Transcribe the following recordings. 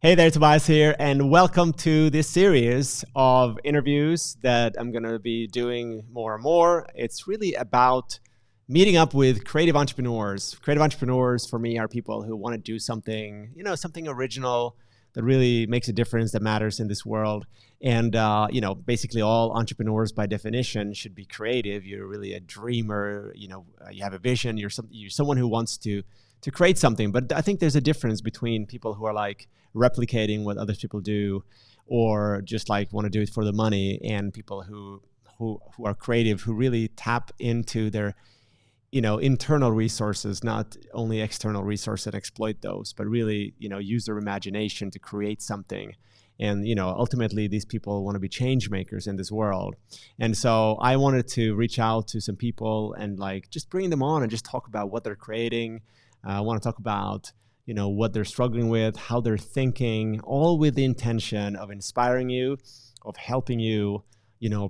Hey there, Tobias here, and welcome to this series of interviews that I'm going to be doing more and more. It's really about meeting up with creative entrepreneurs. Creative entrepreneurs, for me, are people who want to do something, something original that really makes a difference, that matters in this world. And, basically all entrepreneurs by definition should be creative. You're really a dreamer, you have a vision, you're someone who wants to create something. But I think there's a difference between people who are like replicating what other people do or just like want to do it for the money, and people who are creative, who really tap into their internal resources, not only external resources, and exploit those, but really use their imagination to create something. And ultimately these people want to be change makers in this world. And so I wanted to reach out to some people and like just bring them on and just talk about what they're creating. I want to talk about what they're struggling with, how they're thinking, all with the intention of inspiring you, of helping you,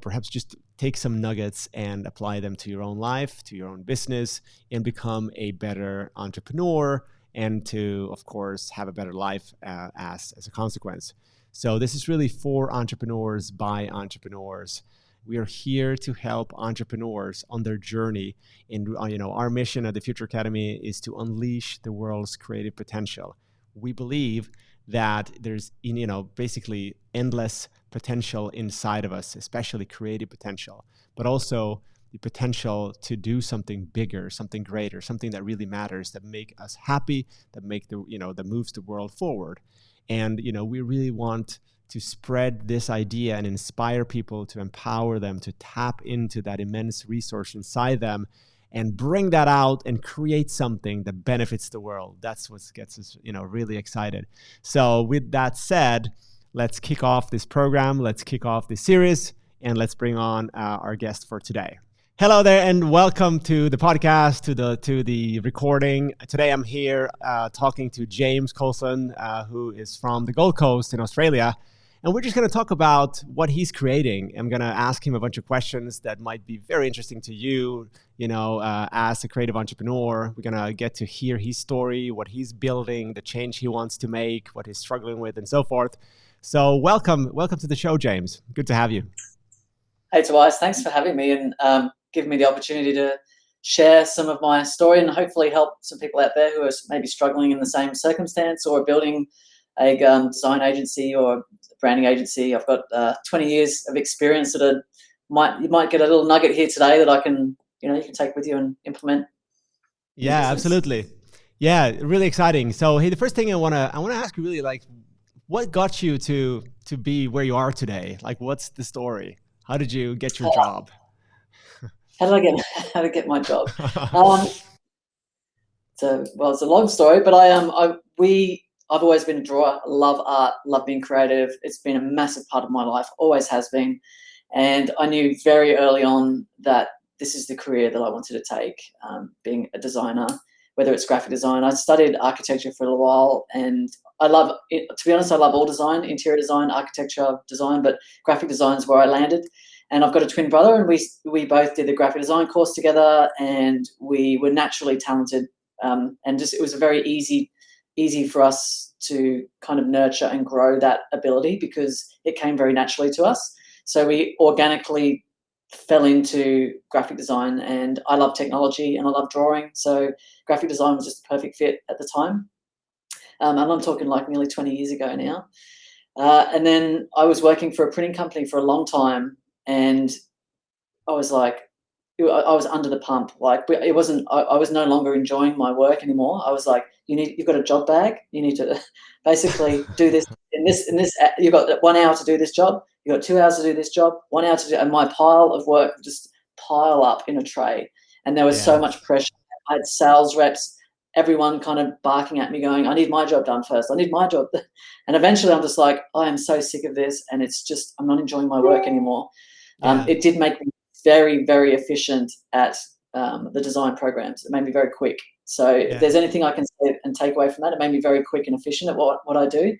perhaps just take some nuggets and apply them to your own life, to your own business, and become a better entrepreneur, and to, of course, have a better life as a consequence. So this is really for entrepreneurs by entrepreneurs. We are here to help entrepreneurs on their journey. And our mission at the Future Academy is to unleash the world's creative potential. We believe that there's basically endless potential inside of us, especially creative potential, but also the potential to do something bigger, something greater, something that really matters, that make us happy, that that moves the world forward. And we really want to spread this idea and inspire people, to empower them, to tap into that immense resource inside them and bring that out and create something that benefits the world. That's what gets us, really excited. So with that said, let's kick off this program, let's kick off this series, and let's bring on our guest for today. Hello there, and welcome to the podcast, to the recording. Today I'm here talking to James Coulson, who is from the Gold Coast in Australia. And we're just going to talk about what he's creating. I'm going to ask him a bunch of questions that might be very interesting to you, as a creative entrepreneur. We're going to get to hear his story, what he's building, the change he wants to make, what he's struggling with, and so forth. So welcome to the show, James. Good to have you. Hey, Tobias. Thanks for having me and giving me the opportunity to share some of my story and hopefully help some people out there who are maybe struggling in the same circumstance or building a design agency or branding agency. I've got 20 years of experience that you might get a little nugget here today that I can, you can take with you and implement. Yeah, absolutely. Yeah, really exciting. So, hey, the first thing I want to ask you, really, like, what got you to be where you are today? Like, what's the story? How did you get your job? How did I get my job? It's a long story, but I've always been a drawer. I love art, love being creative. It's been a massive part of my life, always has been. And I knew very early on that this is the career that I wanted to take, being a designer, whether it's graphic design. I studied architecture for a little while, and to be honest, I love all design, interior design, architecture design, but graphic design is where I landed. And I've got a twin brother, and we both did the graphic design course together, and we were naturally talented. And just it was a very easy for us to kind of nurture and grow that ability because it came very naturally to us. So we organically fell into graphic design, and I love technology and I love drawing. So graphic design was just the perfect fit at the time. And I'm talking like nearly 20 years ago now. And then I was working for a printing company for a long time, and I was like, I was under the pump. Like it wasn't, I was no longer enjoying my work anymore. I was like, you've got a job bag. You need to basically do this in this, you've got 1 hour to do this job. You've got 2 hours to do this job, 1 hour to do, and my pile of work would just pile up in a tray. And there was so much pressure. I had sales reps, everyone kind of barking at me going, I need my job done first. I need my job. And eventually I'm just like, I am so sick of this. And it's just, I'm not enjoying my work anymore. It did make me very, very efficient at the design programs. It made me very quick. So if there's anything I can say and take away from that, it made me very quick and efficient at what I do.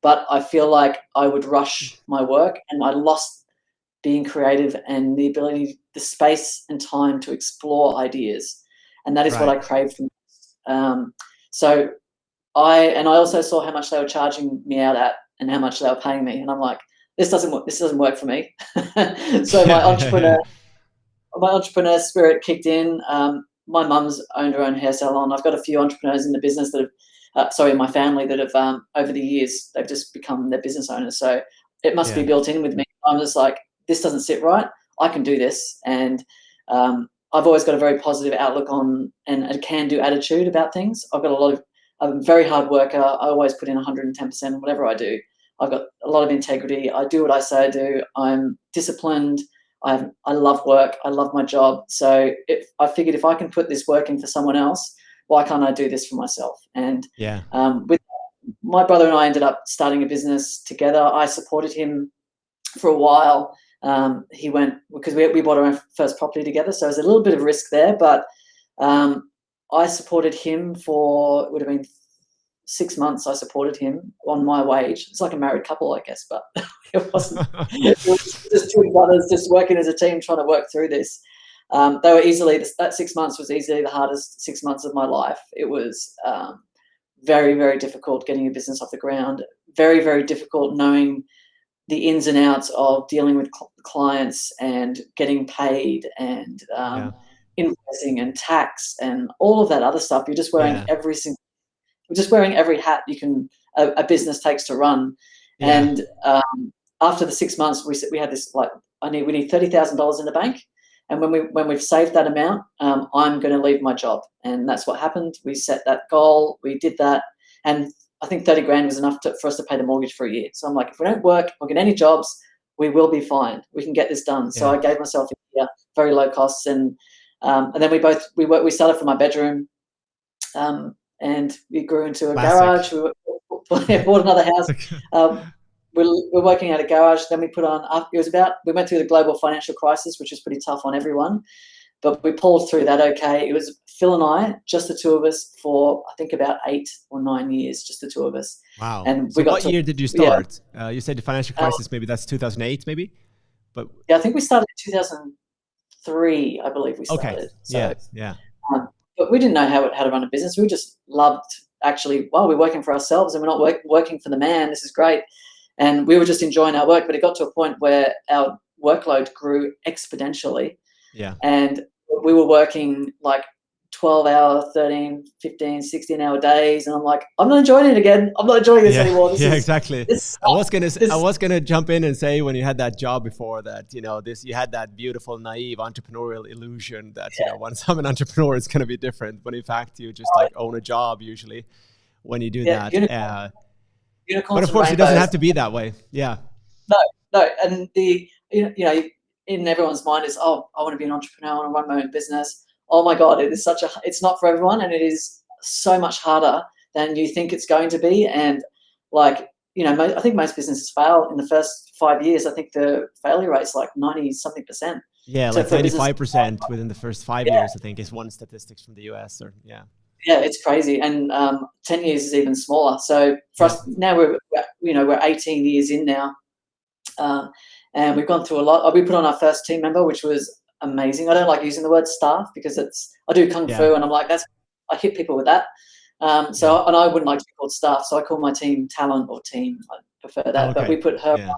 But I feel like I would rush my work, and I lost being creative and the ability, the space and time to explore ideas. And that is what I crave from. So I also saw how much they were charging me out at and how much they were paying me, and I'm like, this doesn't work for me. So Yeah. my entrepreneur spirit kicked in. My mum's owned her own hair salon. I've got a few entrepreneurs in the business that have, in my family that have, over the years, they've just become their business owners. So it must be Yeah. built in with me. I'm just like, this doesn't sit right. I can do this. And I've always got a very positive outlook on and a can-do attitude about things. I'm a very hard worker. I always put in 110% in whatever I do. I've got a lot of integrity. I do what I say I do. I'm disciplined. I love work. I love my job. So I figured if I can put this work in for someone else, why can't I do this for myself? And Yeah. with my brother and I ended up starting a business together. I supported him for a while. He went because we bought our first property together, so there's a little bit of risk there. But I supported him for, it would have been 6 months. I supported him on my wage. It's like a married couple, I guess, but it wasn't. It was just two brothers just working as a team, trying to work through this. They were easily that 6 months was easily the hardest 6 months of my life. It was very, very difficult getting a business off the ground. Very, very difficult knowing the ins and outs of dealing with clients and getting paid and Yeah. invoicing and tax and all of that other stuff. You're just wearing Yeah. every hat you can a business takes to run. Yeah. And after the 6 months, we had this like we need $30,000 in the bank, and when we've saved that amount, I'm going to leave my job, and that's what happened. We set that goal, we did that, and I think 30 grand was enough for us to pay the mortgage for a year. So I'm like, if we don't work or get any jobs, we will be fine. We can get this done. So Yeah. I gave myself a year, very low costs, and then we started from my bedroom. And we grew into a Classic. garage. We bought another house. We're working at a garage. Then we we went through the global financial crisis, which was pretty tough on everyone, but we pulled through that okay. It was Phil and I, just the two of us, for I think about 8 or 9 years, just the two of us. Wow. And So we got what to, year did you yeah, start? You said the financial crisis, maybe that's 2008, maybe? But yeah, I think we started in 2003, I believe we okay. started. So, Yeah. Yeah. but we didn't know how to run a business. We just loved actually, well, we're working for ourselves and we're not working for the man. This is great. And we were just enjoying our work, but it got to a point where our workload grew exponentially. Yeah. And we were working like 12-hour, 13, 15, 16-hour days. And I'm like, I'm not enjoying it again. I'm not enjoying this Yeah, anymore. yeah, exactly. This I was gonna, I this was gonna jump in and say when you had that job before that, you had that beautiful, naive entrepreneurial illusion that, yeah, once I'm an entrepreneur, it's gonna be different. But in fact, you just like own a job usually when you do yeah, that. But unicorns of and course, it doesn't rainbows. have to be that way. Yeah, No, no. And in everyone's mind is, oh, I want to be an entrepreneur. I want to run my own business. Oh my God, it's not for everyone, and it is so much harder than you think it's going to be. And like, I think most businesses fail in the first 5 years. I think the failure rate's like 90 something percent. yeah, So like for a business, 95% within the first 5 years, I think, is one statistics from the US. Or yeah, yeah, it's crazy. And 10 years is even smaller. So for yeah, us now, we're 18 years in now. Uh, and we've gone through a lot. We put on our first team member, which was amazing. I don't like using the word staff because I do kung yeah, fu, and I'm like, I hit people with that. yeah. And I wouldn't like to be called staff, so I call my team talent or team. I prefer Oh, that. But we okay, put her, yeah,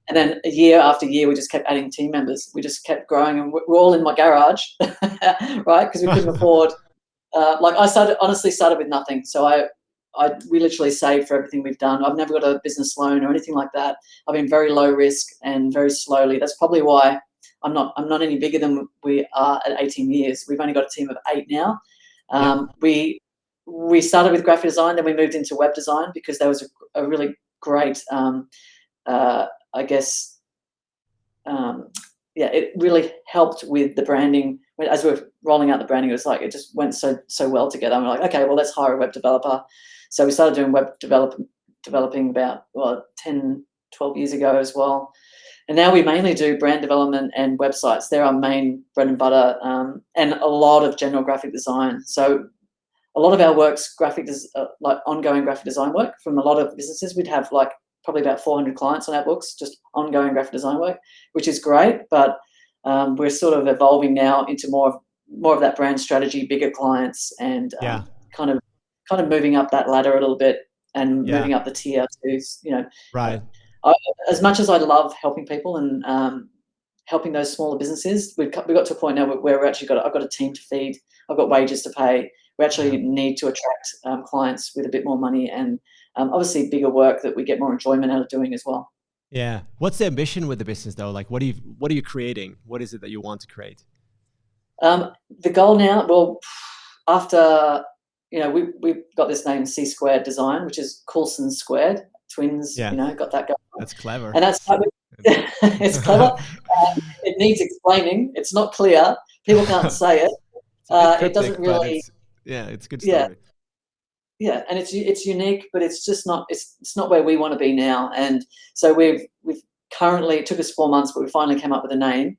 and then year after year, we just kept adding team members. We just kept growing, and we're all in my garage, right? Because we couldn't afford. Like honestly started with nothing. So we literally saved for everything we've done. I've never got a business loan or anything like that. I've been very low risk and very slowly. That's probably why I'm not any bigger than we are at 18 years. We've only got a team of 8 now. yeah, We started with graphic design, then we moved into web design because there was a really great, I guess, it really helped with the branding. As we're rolling out the branding, it was like it just went so well together. And we're like, okay, well, let's hire a web developer. So we started doing web developing about 10, 12 years ago as well. And now we mainly do brand development and websites. They're our main bread and butter, and a lot of general graphic design. So a lot of our work's like ongoing graphic design work from a lot of businesses. We'd have like probably about 400 clients on our books, just ongoing graphic design work, which is great. But we're sort of evolving now into more of that brand strategy, bigger clients, and yeah. kind of kind of moving up that ladder a little bit and Yeah. moving up the tier to, Right. as much as I love helping people and helping those smaller businesses, we got to a point now where I've got a team to feed, I've got wages to pay. We actually Yeah. need to attract clients with a bit more money and obviously bigger work that we get more enjoyment out of doing as well. Yeah. What's the ambition with the business though? Like, what are you creating? What is it that you want to create? The goal now, well, after we've got this name C Squared Design, which is Coulson Squared twins. Yeah. Got that going on. That's clever. And that's it's clever. It needs explaining. It's not clear. People can't say it. It's a bit It doesn't cryptic, but really. it's a good Yeah, story. yeah, and it's unique, but it's just not. It's not where we want to be now. And so we've currently, it took us 4 months, but we finally came up with a name,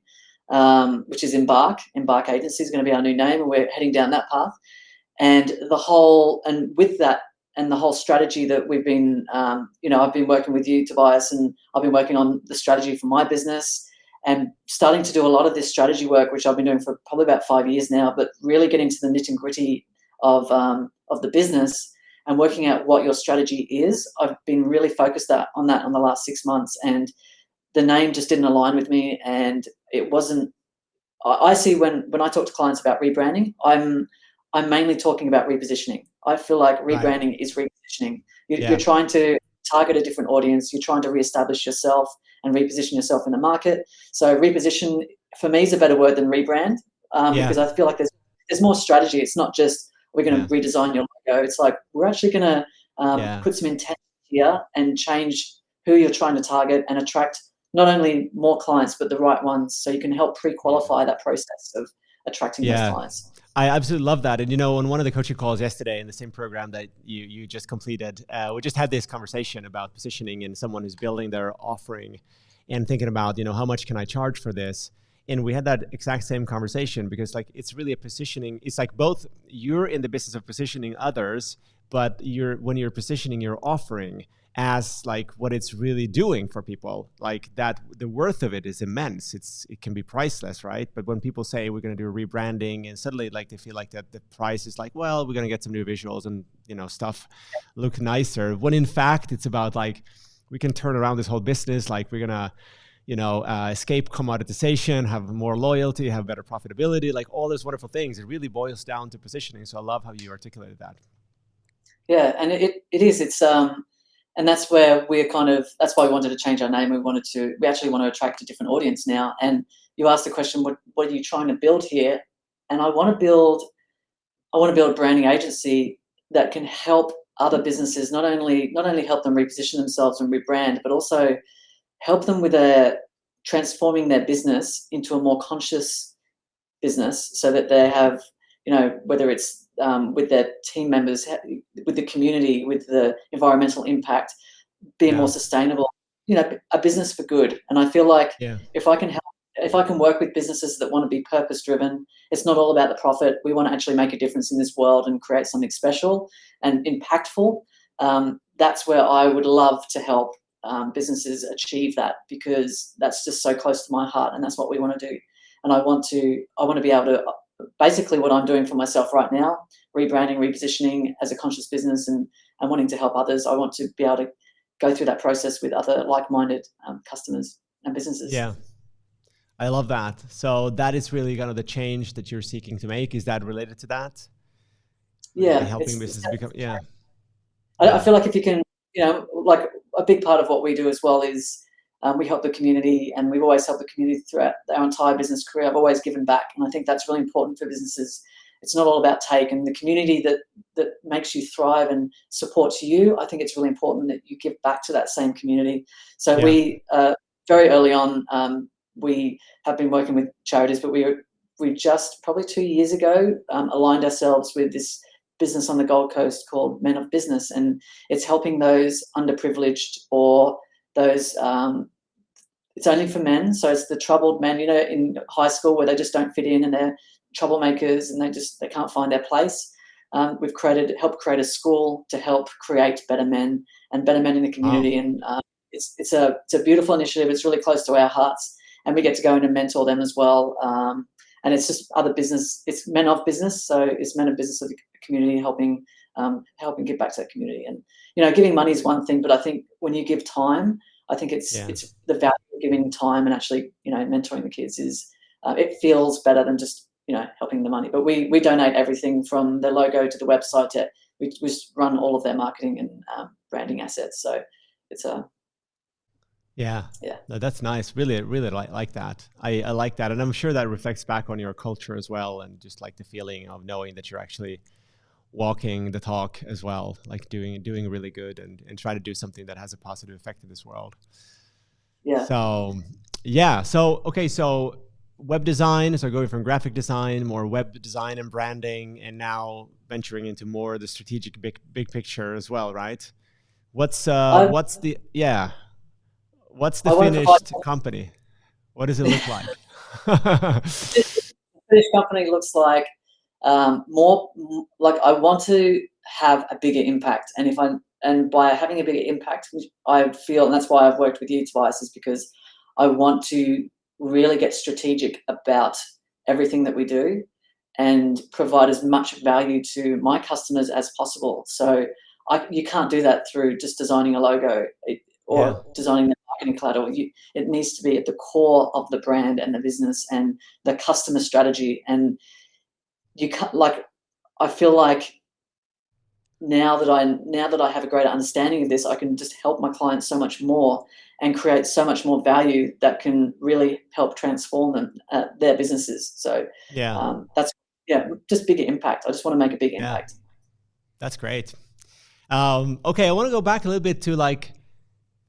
which is Embark. Embark Agency is going to be our new name, and we're heading down that path. And with that, and the whole strategy that we've been, I've been working with you, Tobias, and I've been working on the strategy for my business and starting to do a lot of this strategy work, which I've been doing for probably about 5 years now, but really getting to the nitty and gritty of the business and working out what your strategy is. I've been really focused on that on the last 6 months, and the name just didn't align with me, and it wasn't. I see when I talk to clients about rebranding, I'm mainly talking about repositioning. I feel like Right. rebranding is repositioning. Yeah. You're trying to target a different audience. You're trying to reestablish yourself and reposition yourself in the market. So reposition for me is a better word than rebrand, because I feel like there's more strategy. It's not just we're going to redesign your logo. It's like we're actually going to put some intent here and change who you're trying to target and attract not only more clients but the right ones, so you can help pre-qualify that process of attracting those clients. I absolutely love that. And, on one of the coaching calls yesterday in the same program that you just completed, we just had this conversation about positioning and someone who's building their offering and thinking about, how much can I charge for this? And we had that exact same conversation because like, it's really a positioning. It's like both you're in the business of positioning others, but when you're positioning your offering as like what it's really doing for people, like that the worth of it is immense. It can be priceless, right? But when people say we're going to do a rebranding and suddenly like they feel like that the price is like, well, we're going to get some new visuals and stuff look nicer, when in fact it's about like we can turn around this whole business, like we're going to escape commoditization, have more loyalty, have better profitability, like all those wonderful things. It really boils down to positioning. So I love how you articulated that. Yeah, and it is. It's and that's where that's why we wanted to change our name. We actually want to attract a different audience now. And you asked the question, what are you trying to build here? And I want to build a branding agency that can help other businesses, not only help them reposition themselves and rebrand, but also help them with transforming their business into a more conscious business, so that they have, whether it's with their team members, with the community, with the environmental impact, being more sustainable, a business for good. And I feel like if I can work with businesses that want to be purpose driven, it's not all about the profit. We want to actually make a difference in this world and create something special and impactful. That's where I would love to help businesses achieve that, because that's just so close to my heart, and that's what we want to do. And I want to be able to, basically what I'm doing for myself right now, rebranding, repositioning as a conscious business, and wanting to help others. I want to be able to go through that process with other like-minded customers and businesses. Yeah, I love that. So that is really kind of the change that you're seeking to make. Is that related to that? Yeah, really helping businesses become. I feel like if you can, like a big part of what we do as well is we help the community, and we've always helped the community throughout our entire business career. I've always given back, and I think that's really important for businesses. It's not all about take, and the community that makes you thrive and supports you, I think it's really important that you give back to that same community. So we, very early on, we have been working with charities, but we just probably 2 years ago aligned ourselves with this business on the Gold Coast called Men of Business, and it's helping those underprivileged or those it's only for men. So it's the troubled men, in high school where they just don't fit in and they're troublemakers and they can't find their place. We've helped create a school to help create better men in the community. Wow. And it's a beautiful initiative. It's really close to our hearts, and we get to go in and mentor them as well. And it's just other business. It's Men of Business. So it's Men of Business of the community helping helping give back to that community. And giving money is one thing, but I think when you give time, I think it's the value of giving time and actually mentoring the kids is it feels better than just helping the money. But we donate everything from the logo to the website to we just run all of their marketing and branding assets. So it's yeah. No, that's nice. Really, really like that. I like that. And I'm sure that reflects back on your culture as well. And just like the feeling of knowing that you're actually walking the talk as well, like doing really good and try to do something that has a positive effect in this world. Yeah. So, yeah. So, okay. So web design, so going from graphic design, more web design and branding, and now venturing into more the strategic big picture as well, right? What's the finished company? What does it look like? The finished company looks like more like I want to have a bigger impact, and by having a bigger impact, I feel, and that's why I've worked with you twice, is because I want to really get strategic about everything that we do and provide as much value to my customers as possible. So you can't do that through just designing a logo or designing the marketing collateral. It needs to be at the core of the brand and the business and the customer strategy. And you can't, I feel like now that I have a greater understanding of this, I can just help my clients so much more and create so much more value that can really help transform them, their businesses. So that's just bigger impact. I just want to make a big impact. That's great. Okay, I want to go back a little bit to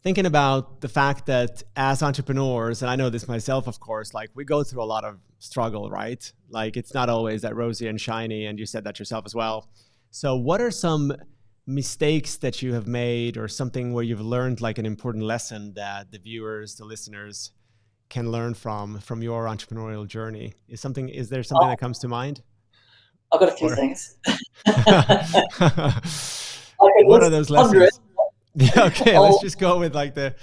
thinking about the fact that as entrepreneurs, and I know this myself, of course, we go through a lot of struggle, right? It's not always that rosy and shiny, and you said that yourself as well. So what are some mistakes that you have made, or something where you've learned an important lesson that the viewers, the listeners can learn from your entrepreneurial journey? Is there something that comes to mind? I've got a few things. What are those lessons? Okay, let's just go with the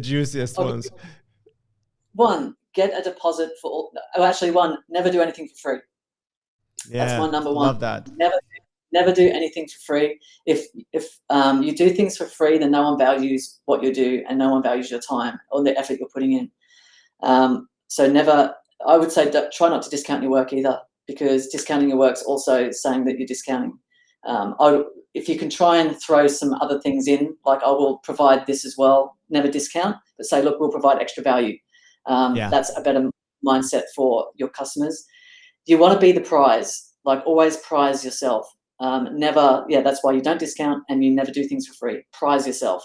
juiciest ones. One, get a deposit for all. Never do anything for free. Yeah, that's my number one. Love that. Never do anything for free. If you do things for free, then no one values what you do, and no one values your time or the effort you're putting in. So never. I would say try not to discount your work either, because discounting your work's also saying that you're discounting. If you can try and throw some other things in, I will provide this as well. Never discount, but say, look, we'll provide extra value. That's a better mindset for your customers. You want to be the prize. Always prize yourself. That's why you don't discount and you never do things for free. Prize yourself.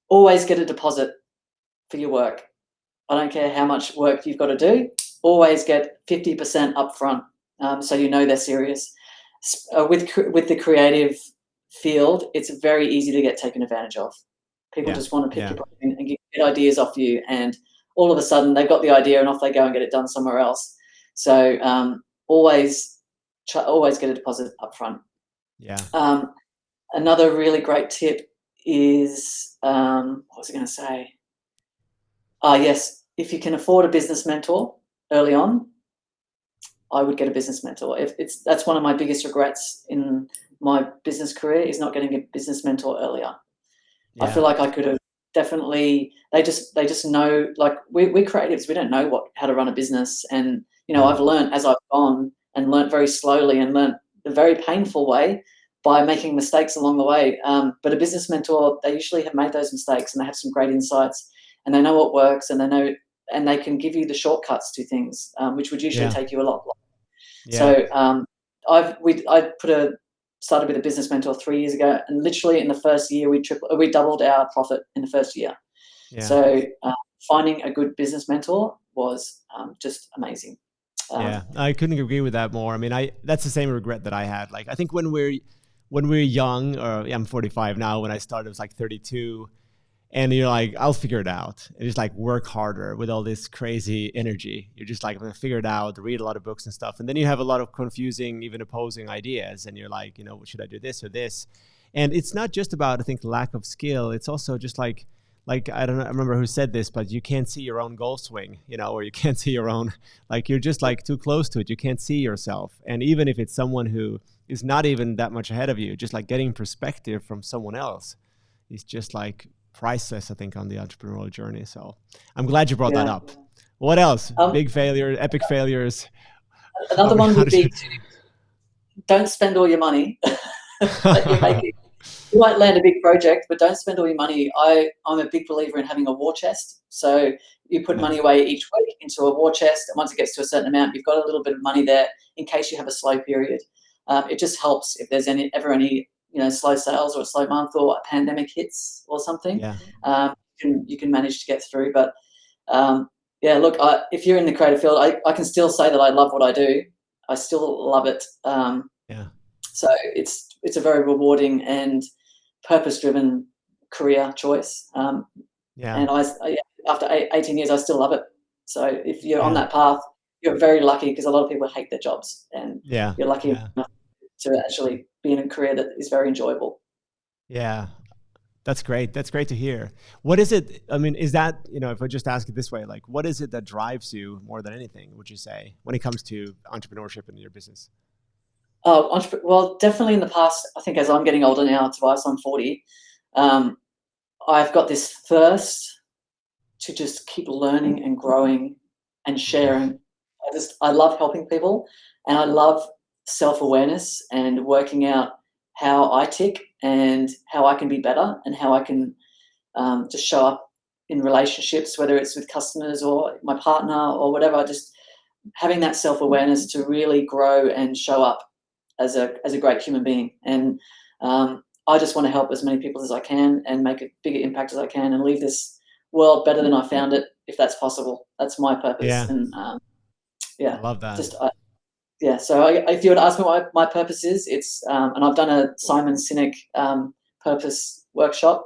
Always get a deposit for your work. I don't care how much work you've got to do. Always get 50% upfront, so they're serious. With the creative field, it's very easy to get taken advantage of. People just want to pick your brain and get ideas off you, and all of a sudden they've got the idea and off they go and get it done somewhere else. So always get a deposit upfront. Another really great tip is what was I going to say? Yes, if you can afford a business mentor early on, I would get a business mentor. That's one of my biggest regrets in my business career, is not getting a business mentor earlier. I feel like I could have definitely. They just know, we're creatives. We don't know how to run a business, and I've learned as I've gone and learned very slowly and learned the very painful way by making mistakes along the way. But a business mentor, they usually have made those mistakes and they have some great insights and they know what works and they know, and they can give you the shortcuts to things, which would usually take you a lot longer. So I started with a business mentor 3 years ago, and literally in the first year we doubled our profit in the first year. So finding a good business mentor was just amazing. I couldn't agree with that more. I mean, that's the same regret that I had. I think when we're young, or I'm 45 now, when I started, it was 32. And you're I'll figure it out. And just work harder with all this crazy energy. You're just I'm going to figure it out, read a lot of books and stuff. And then you have a lot of confusing, even opposing ideas. And you're should I do this or this? And it's not just about, I think, lack of skill. It's also just I don't know, I remember who said this, but you can't see your own goal swing, or you can't see your own, you're just too close to it. You can't see yourself. And even if it's someone who is not even that much ahead of you. Just like getting perspective from someone else is just like priceless, I think, on the entrepreneurial journey. So I'm glad you brought that Yeah. up. What else? Um, Big failure, epic failures. Another one How would did you? be don't spend all your money that you're making. You might land a big project, but don't spend all your money. I'm a big believer in having a war chest. So you put Yeah, money away each week into a war chest, and once it gets to a certain amount, you've got a little bit of money there in case you have a slow period. It just helps if there's ever any slow sales or a slow month or a pandemic hits or something. yeah, You can manage to get through. But yeah, look, if you're in the creative field, I can still say that I love what I do. I still love it. yeah, So it's a very rewarding and purpose-driven career choice. yeah, And after 18 years, I still love it. So if you're on yeah, that path, you're very lucky because a lot of people hate their jobs, and yeah, you're lucky yeah, enough to actually be in a career that is very enjoyable. yeah. That's great. That's great to hear. What is it? I mean, is that, if I just ask it this way, like, what is it that drives you more than anything, would you say, when it comes to entrepreneurship in your business? Well, definitely in the past, I think as I'm getting older now, Tobias, I'm 40, um, I've got this thirst to just keep learning and growing and Yeah. sharing. I love helping people, and I love self-awareness and working out how I tick and how I can be better and how I can just show up in relationships, whether it's with customers or my partner or whatever. Just having that self-awareness to really grow and show up as a great human being. And I just want to help as many people as I can and make a bigger impact as I can and leave this world better than I found it, if that's possible. That's my purpose. Yeah. And I yeah, love that. just yeah. So if you were to ask me what my purpose is, it's and I've done a Simon Sinek purpose workshop.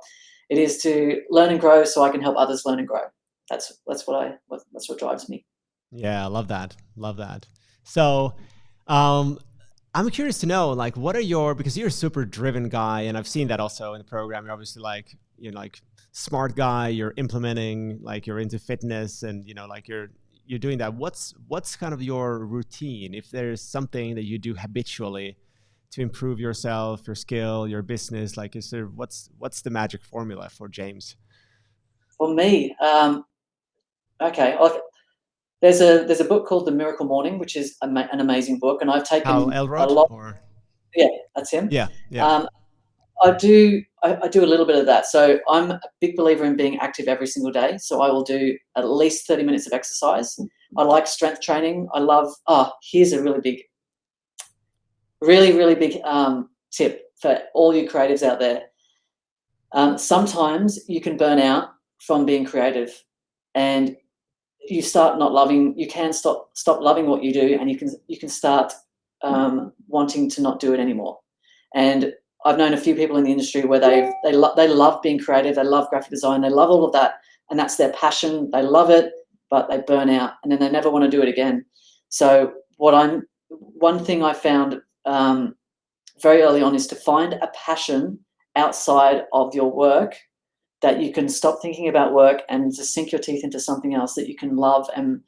It is to learn and grow so I can help others learn and grow. That's what drives me. Yeah. I love that. Love that. So, um, I'm curious to know, like, what are because you're a super driven guy, and I've seen that also in the program. You're obviously like, like smart guy. You're implementing, like, you're into fitness, and like you're doing that. What's kind of your routine? If there's something that you do habitually to improve yourself, your skill, your business, like, what's the magic formula for James? For me, okay, there's a book called The Miracle Morning, which is an amazing book, and I've Hal taken a Elrod, lot. or Yeah, that's him. yeah, yeah, Um, I do a little bit of that. So I'm a big believer in being active every single day. So I will do at least 30 minutes of exercise. I like strength training. I love. Here's a really big tip for all you creatives out there. Sometimes you can burn out from being creative, and you can stop loving what you do, and you can start wanting to not do it anymore. And I've known a few people in the industry where they love being creative, they love graphic design, they love all of that, and that's their passion. They love it, but they burn out, and then they never want to do it again. So one thing I found very early on is to find a passion outside of your work, that you can stop thinking about work and just sink your teeth into something else that you can love. And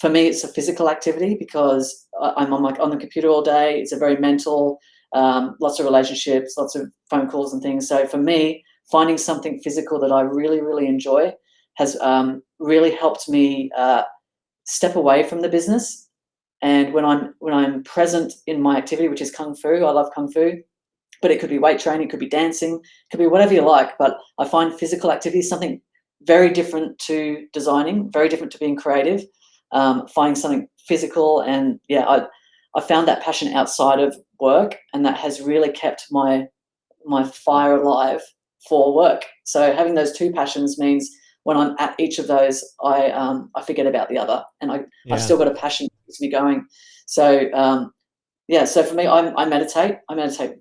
for me, it's a physical activity because I'm on the computer all day. It's a very mental, lots of relationships, lots of phone calls and things. So for me, finding something physical that I really enjoy has really helped me step away from the business. And when I'm present in my activity, which is kung fu, I love kung fu, but it could be weight training, it could be dancing, it could be whatever you like. But I find physical activity something very different to designing, very different to being creative. Finding something physical, and yeah, I found that passion outside of work, and that has really kept my fire alive for work. So having those two passions means when I'm at each of those, I forget about the other, and I've yeah, still got a passion that keeps me going. So yeah, so for me, I meditate. I meditate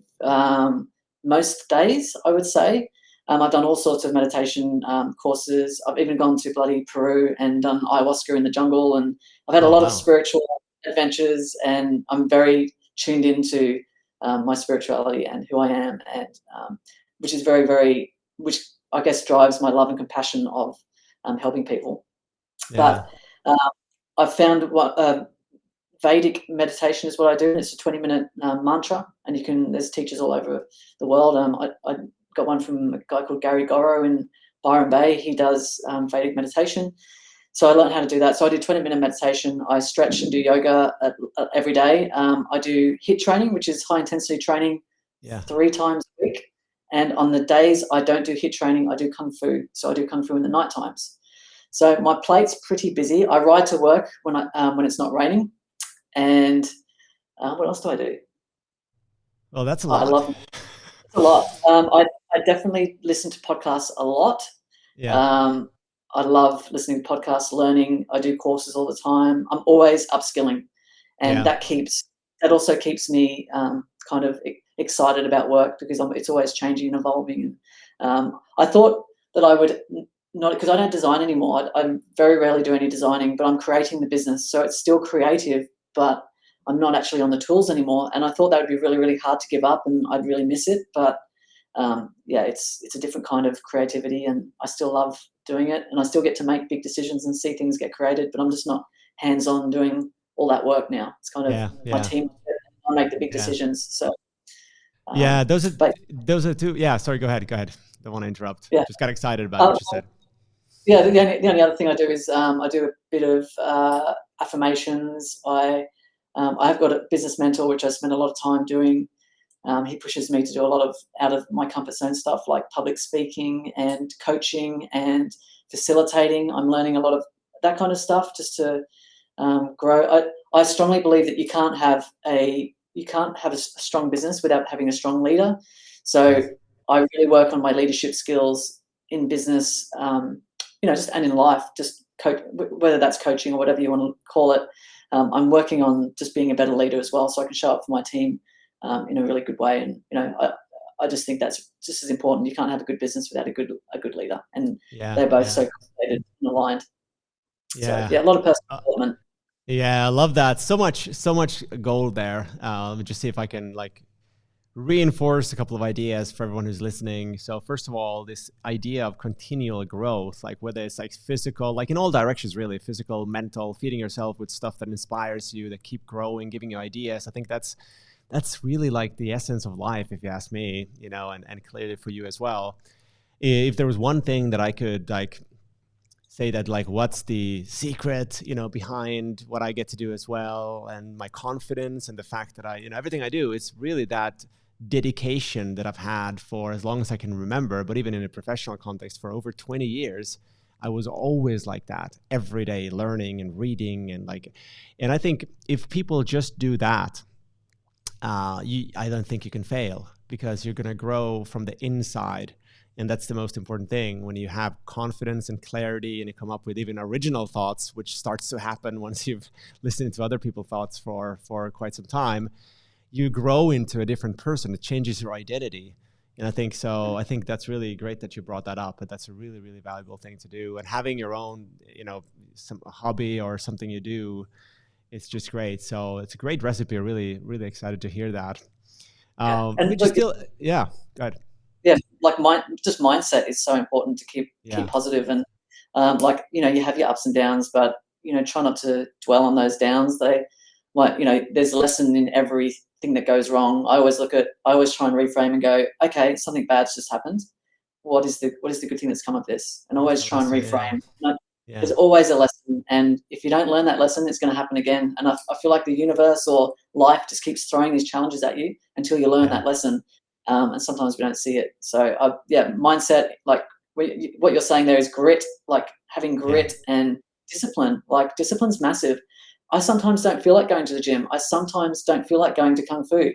most days, I would say. I've done all sorts of meditation courses. I've even gone to bloody Peru and done ayahuasca in the jungle, and I've had a oh lot of wow, spiritual adventures, and I'm very tuned into my spirituality and who I am, and which is which I guess drives my love and compassion of helping people. yeah, But uh, I've found Vedic meditation is what I do. And it's a 20-minute mantra, and there's teachers all over the world. I got one from a guy called Gary Goro in Byron Bay. He does Vedic meditation. So I learned how to do that. So I do 20-minute meditation. I stretch and do yoga every day. I do HIIT training, which is high intensity training, 3 times a week. And on the days I don't do HIIT training, I do Kung Fu. So I do Kung Fu in the night times. So my plate's pretty busy. I ride to work when it's not raining. And what else do I do? Well, that's a lot. I love it's a lot. I definitely listen to podcasts a lot. Yeah. I love listening to podcasts, learning. I do courses all the time. I'm always upskilling, and that also keeps me kind of excited about work, because it's always changing and evolving. And I thought that I would not, because I don't design anymore. I very rarely do any designing, but I'm creating the business, so it's still creative, but I'm not actually on the tools anymore. And I thought that would be really, really hard to give up, and I'd really miss it. But it's a different kind of creativity, and I still love doing it, and I still get to make big decisions and see things get created, but I'm just not hands-on doing all that work now. It's kind of my team. I make the big decisions. So those are two. Yeah, sorry, go ahead. Don't want to interrupt. Just got excited about what you said. Yeah, the only other thing I do is I do a bit of affirmations. I have got a business mentor, which I spend a lot of time doing. He pushes me to do a lot of out of my comfort zone stuff, like public speaking and coaching and facilitating. I'm learning a lot of that kind of stuff just to grow. I strongly believe that you can't have a strong business without having a strong leader. So I really work on my leadership skills in business, just and in life, just whether that's coaching or whatever you want to call it. I'm working on just being a better leader as well, so I can show up for my team in a really good way. And I just think that's just as important. You can't have a good business without a good leader, and they're both so complicated and aligned. So, a lot of personal development. Yeah, I love that. So much gold there. Let me just see if I can reinforce a couple of ideas for everyone who's listening. So first of all, this idea of continual growth, like whether it's physical, in all directions, really, physical, mental, feeding yourself with stuff that inspires you, that keep growing, giving you ideas. I think that's really the essence of life, if you ask me, and clearly for you as well. If there was one thing that I could say that what's the secret, behind what I get to do as well, and my confidence and the fact that I, everything I do, it's really that dedication that I've had for as long as I can remember, but even in a professional context for over 20 years, I was always like that, every day learning and reading and I think if people just do that, I don't think you can fail, because you're going to grow from the inside. And that's the most important thing. When you have confidence and clarity and you come up with even original thoughts, which starts to happen once you've listened to other people's thoughts for quite some time, you grow into a different person. It changes your identity. And I think that's really great that you brought that up, but that's a really, really valuable thing to do. And having your own, some hobby or something you do, it's just great. So it's a great recipe. Really, really excited to hear that. Go ahead. Yeah, mindset is so important to keep positive, and you have your ups and downs, but try not to dwell on those downs. There's a lesson in everything that goes wrong. I always try and reframe and go, okay, something bad's just happened. What is the good thing that's come of this? And always try and reframe. There's always a lesson, and if you don't learn that lesson, it's going to happen again. And I feel like the universe or life just keeps throwing these challenges at you until you learn that lesson. And sometimes we don't see it. So mindset, what you're saying there is grit, having grit and discipline. Discipline's massive. I sometimes don't feel like going to the gym. I sometimes don't feel like going to Kung Fu,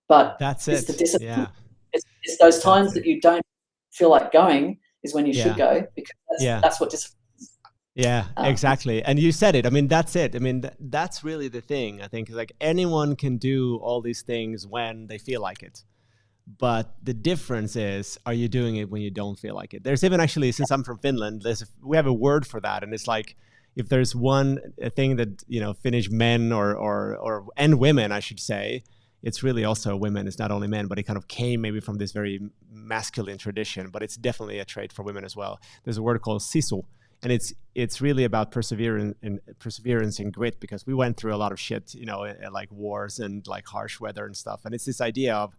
but it's the discipline. It's those times that you don't feel like going is when you should go, because that's what discipline is. Yeah, exactly. And you said it. I mean, that's it. I mean, that's really the thing. I think anyone can do all these things when they feel like it. But the difference is, are you doing it when you don't feel like it? There's even actually, since I'm from Finland, we have a word for that. And it's if there's one thing that, Finnish men and women, I should say, it's really also women. It's not only men, but it kind of came maybe from this very masculine tradition, but it's definitely a trait for women as well. There's a word called sisu. And it's really about perseverance and grit, because we went through a lot of shit, like wars and like harsh weather and stuff. And it's this idea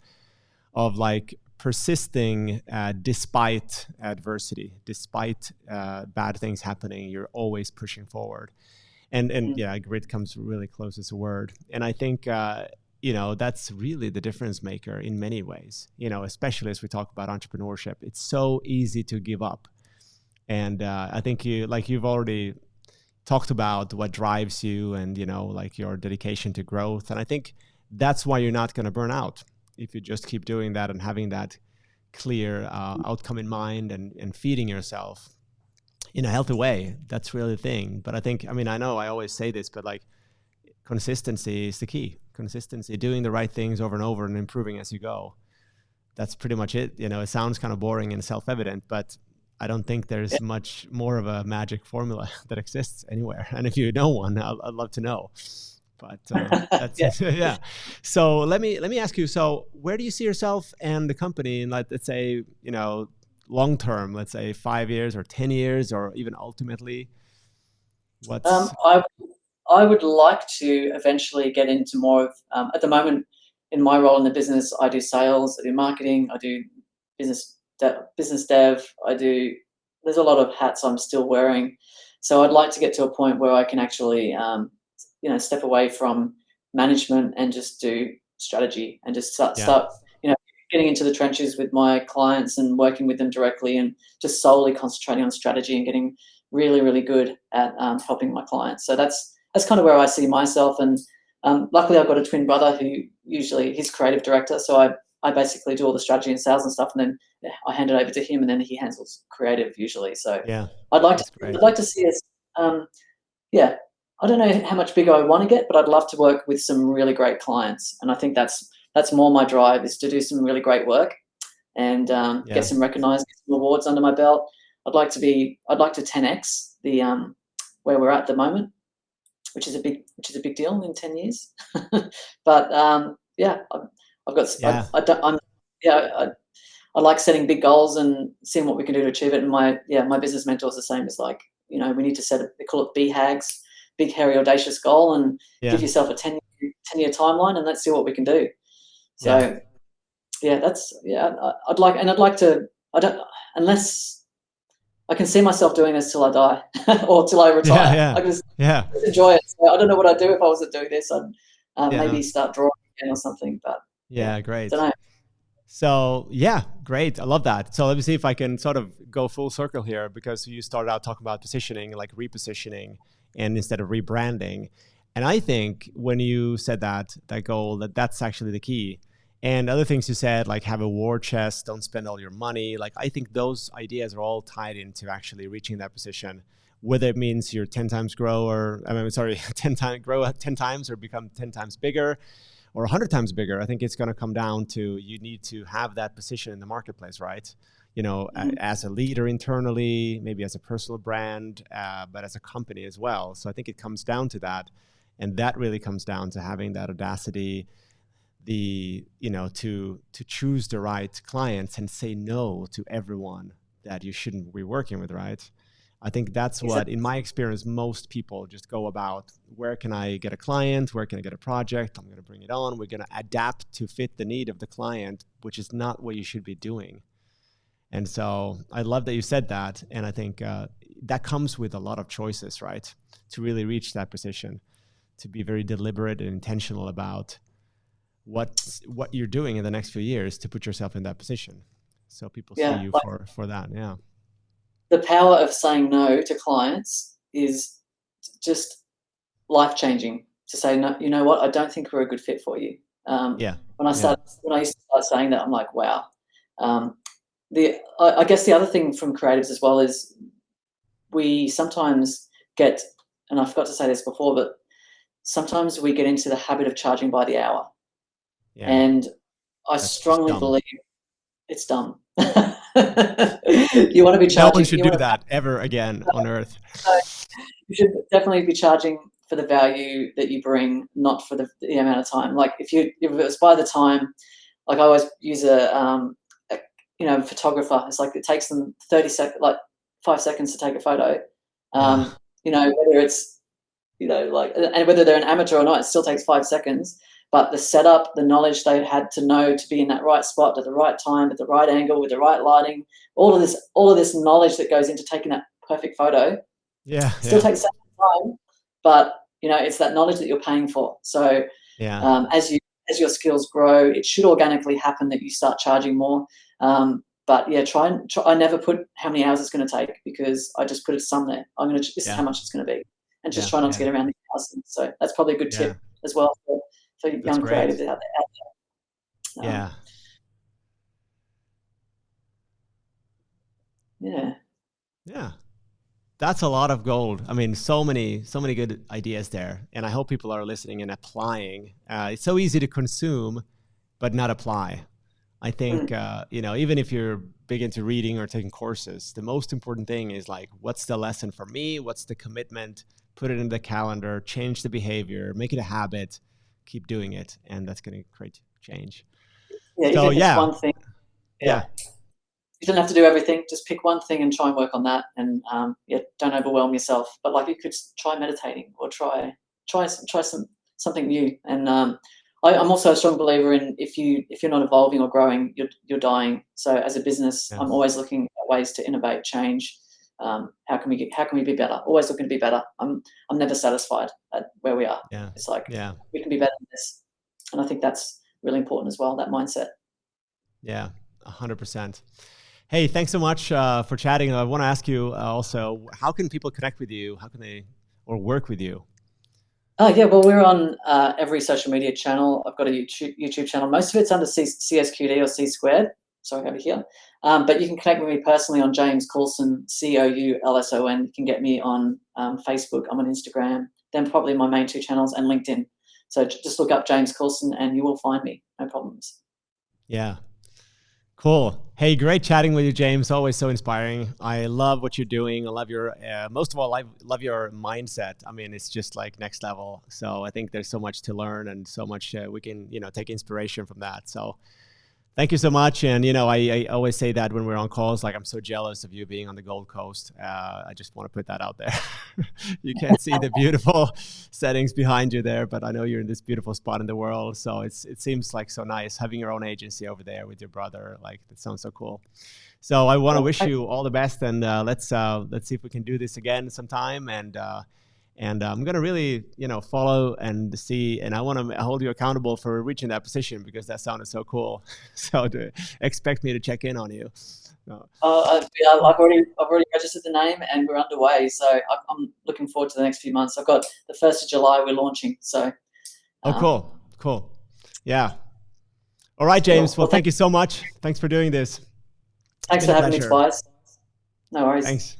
of like persisting despite adversity, despite bad things happening. You're always pushing forward. And yeah, grit comes really close as a word. And I think that's really the difference maker in many ways, especially as we talk about entrepreneurship. It's so easy to give up. And I think you've already talked about what drives you, and like your dedication to growth. And I think that's why you're not going to burn out if you just keep doing that and having that clear outcome in mind, and feeding yourself in a healthy way. That's really the thing. But I think, I know I always say this, but like consistency is the key. Consistency, doing the right things over and over and improving as you go. That's pretty much it. It sounds kind of boring and self-evident, but I don't think there's much more of a magic formula that exists anywhere. And if you know one, I'd love to know. But that's yeah. So let me ask you. So where do you see yourself and the company in, like, let's say, long term, let's say 5 years or 10 years, or even ultimately, what's I would like to eventually get into more of, at the moment in my role in the business, I do sales, I do marketing, I do business dev, there's a lot of hats I'm still wearing. So I'd like to get to a point where I can actually step away from management and just do strategy, and just start getting into the trenches with my clients and working with them directly, and just solely concentrating on strategy and getting really, really good at helping my clients. So that's kind of where I see myself. And luckily I've got a twin brother who he's creative director. So I basically do all the strategy and sales and stuff, and then I hand it over to him, and then he handles creative usually. So yeah, I'd like to see us, I don't know how much bigger I want to get, but I'd love to work with some really great clients. And I think that's more my drive, is to do some really great work and get some recognized, get some awards under my belt. I'd like to 10x the where we're at the moment, which is a big deal in 10 years. But I've got I like setting big goals and seeing what we can do to achieve it. And my business mentor is the same. It's like, we need to they call it BHAGs, big, hairy, audacious goal, and give yourself a 10-year timeline, and let's see what we can do. So I'd like to, unless I can see myself doing this till I die or till I retire. I just enjoy it. So I don't know what I'd do if I was to do this. I'd maybe start drawing again or something, but great. Don't know. So great. I love that. So let me see if I can sort of go full circle here, because you started out talking about positioning, like repositioning, and instead of rebranding. And I think when you said that goal, that's actually the key. And other things you said, like have a war chest, don't spend all your money. Like, I think those ideas are all tied into actually reaching that position, whether it means you're 10 times grow, or 10 times grow 10 times or become 10 times bigger, or 100 times bigger. I think it's going to come down to, you need to have that position in the marketplace, right? As a leader internally, maybe as a personal brand, but as a company as well. So I think it comes down to that. And that really comes down to having that audacity, to choose the right clients and say no to everyone that you shouldn't be working with, right? I think that's what, in my experience, most people just go about. Where can I get a client? Where can I get a project? I'm going to bring it on. We're going to adapt to fit the need of the client, which is not what you should be doing. And so I love that you said that. And I think that comes with a lot of choices, right? To really reach that position, to be very deliberate and intentional about what you're doing in the next few years to put yourself in that position. So people see you for that. Yeah. The power of saying no to clients is just life-changing. To say, no, you know what, I don't think we're a good fit for you. When I used to start saying that, I'm like, wow. I guess the other thing from creatives as well is we sometimes get, and I forgot to say this before, but sometimes we get into the habit of charging by the hour. Yeah. And I strongly believe it's dumb. You want to be charging. No one should do that ever again on earth. You should definitely be charging for the value that you bring, not for the amount of time. Like if it was by the time, like I always use a photographer. It's like it takes them 30 seconds, like 5 seconds to take a photo. Yeah. Whether it's, like, and whether they're an amateur or not, it still takes 5 seconds. But the setup, the knowledge they had to know to be in that right spot at the right time, at the right angle, with the right lighting, all of this knowledge that goes into taking that perfect photo Yeah. still Yeah. takes some time, but it's that knowledge that you're paying for. So Yeah. as your skills grow, it should organically happen that you start charging more. But yeah, try. I never put how many hours it's going to take, because I just put a sum there. This is Yeah. how much it's going to be, and just Yeah. try not to Yeah. get around the thousand. So that's probably a good Yeah. tip as well for That's young great. creatives out there. Yeah. Yeah. Yeah. That's a lot of gold. I mean, so many good ideas there. And I hope people are listening and applying. It's so easy to consume, but not apply. I think, Mm. Even if you're big into reading or taking courses, the most important thing is like, what's the lesson for me? What's the commitment? Put it in the calendar, change the behavior, make it a habit, keep doing it. And that's going to create change. Yeah, even So if it's yeah, one thing. Yeah. yeah, You don't have to do everything. Just pick one thing and try and work on that. And don't overwhelm yourself. But like, you could try meditating, or try something new. And I'm also a strong believer in, if you're not evolving or growing, you're dying. So as a business, yeah, I'm always looking at ways to innovate, change. How can we be better? Always looking to be better. I'm never satisfied at where we are. yeah, It's like, yeah, we can be better than this. And I think that's really important as well, that mindset. yeah, 100%. Hey, thanks so much for chatting. I want to ask you also, how can people connect with you? How can they, or work with you? Oh yeah, well, we're on every social media channel. I've got a YouTube channel. Most of it's under CSQD or C squared. Sorry, over here. But you can connect with me personally on James Coulson, Coulson. You can get me on Facebook. I'm on Instagram. Then probably my main two channels, and LinkedIn. So just look up James Coulson and you will find me. No problems. Yeah. Cool. Hey, great chatting with you, James. Always so inspiring. I love what you're doing. I love your, most of all, I love your mindset. I mean, it's just like next level. So I think there's so much to learn, and so much we can, take inspiration from that. So thank you so much. And, I always say that when we're on calls, like, I'm so jealous of you being on the Gold Coast. I just want to put that out there. You can't see the beautiful settings behind you there, but I know you're in this beautiful spot in the world. So it seems like so nice having your own agency over there with your brother. Like, that sounds so cool. So I want to wish you all the best, and let's see if we can do this again sometime. And I'm going to really, follow and see, and I want to hold you accountable for reaching that position, because that sounded so cool. So expect me to check in on you. No. Yeah, I've already registered the name, and we're underway. So I'm looking forward to the next few months. I've got the 1st of July we're launching. So. Oh, cool. Yeah. All right, James. Well, thank you so much. Thanks for doing this. Thanks It's for been a having me, pleasure. Tobias. No worries. Thanks.